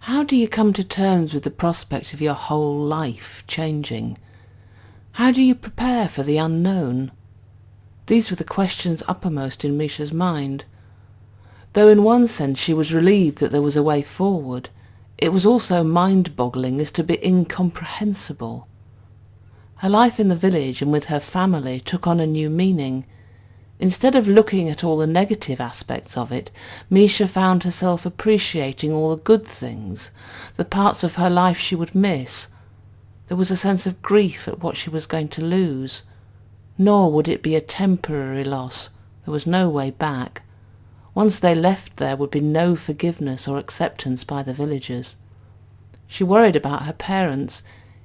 How do you come to terms with the prospect of your whole life changing? How do you prepare for the unknown? These were the questions uppermost in Misha's mind. Though in one sense she was relieved that there was a way forward, it was also mind-boggling as to be incomprehensible. Her life in the village and with her family took on a new meaning. Instead of looking at all the negative aspects of it, Misha found herself appreciating all the good things, the parts of her life she would miss. There was a sense of grief at what she was going to lose. Nor would it be a temporary loss. There was no way back. Once they left, there would be no forgiveness or acceptance by the villagers. She worried about her parents.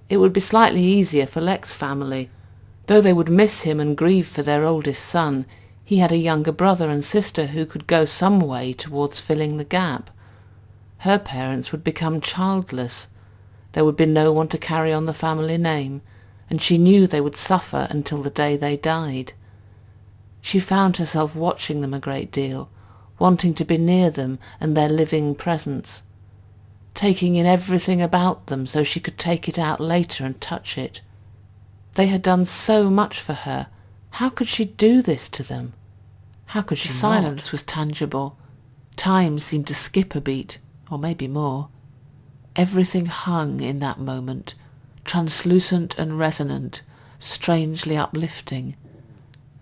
It would be slightly easier for Lek's family. Though they would miss him and grieve for their oldest son, he had a younger brother and sister who could go some way towards filling the gap. Her parents would become childless. There would be no one to carry on the family name, and she knew they would suffer until the day they died. She found herself watching them a great deal, wanting to be near them and their living presence, taking in everything about them so she could take it out later and touch it. They had done so much for her. How could she do this to them? How could she not? Silence was tangible. Time seemed to skip a beat, or maybe more. Everything hung in that moment, translucent and resonant, strangely uplifting.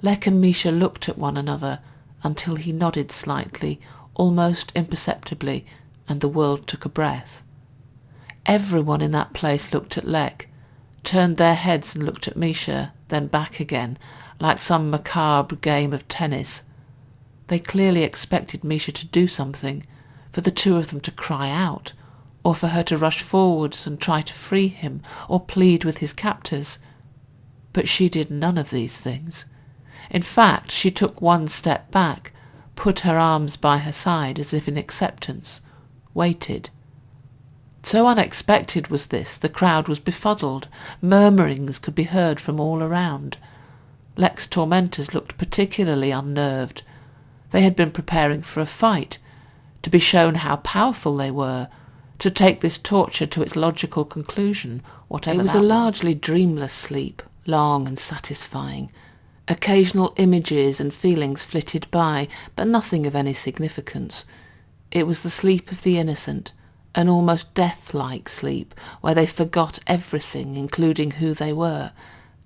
Lek and Misha looked at one another until he nodded slightly, almost imperceptibly, and the world took a breath. Everyone in that place looked at Lek, turned their heads and looked at Misha, then back again, like some macabre game of tennis. They clearly expected Misha to do something, for the two of them to cry out, or for her to rush forwards and try to free him, or plead with his captors. But she did none of these things. In fact, she took one step back, put her arms by her side as if in acceptance, waited. So unexpected was this, the crowd was befuddled. Murmurings could be heard from all around. Lek's tormentors looked particularly unnerved. They had been preparing for a fight, to be shown how powerful they were, to take this torture to its logical conclusion, whatever that was. It was a largely dreamless sleep, long and satisfying. Occasional images and feelings flitted by, but nothing of any significance. It was the sleep of the innocent, an almost death-like sleep, where they forgot everything, including who they were,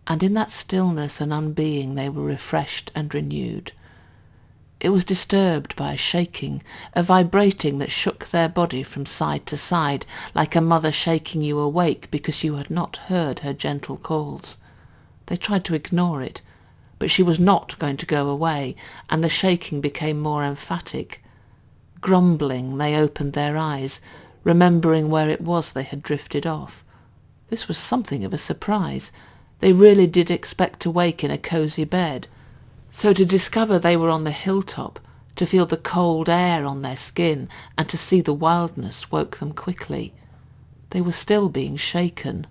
and in that stillness and unbeing they were refreshed and renewed. It was disturbed by a shaking, a vibrating that shook their body from side to side, like a mother shaking you awake because you had not heard her gentle calls. They tried to ignore it, but she was not going to go away, and the shaking became more emphatic. Grumbling, they opened their eyes, remembering where it was they had drifted off. This was something of a surprise. They really did expect to wake in a cosy bed. So to discover they were on the hilltop, to feel the cold air on their skin, and to see the wildness woke them quickly. They were still being shaken.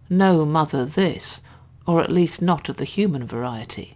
No mother this, or at least not of the human variety.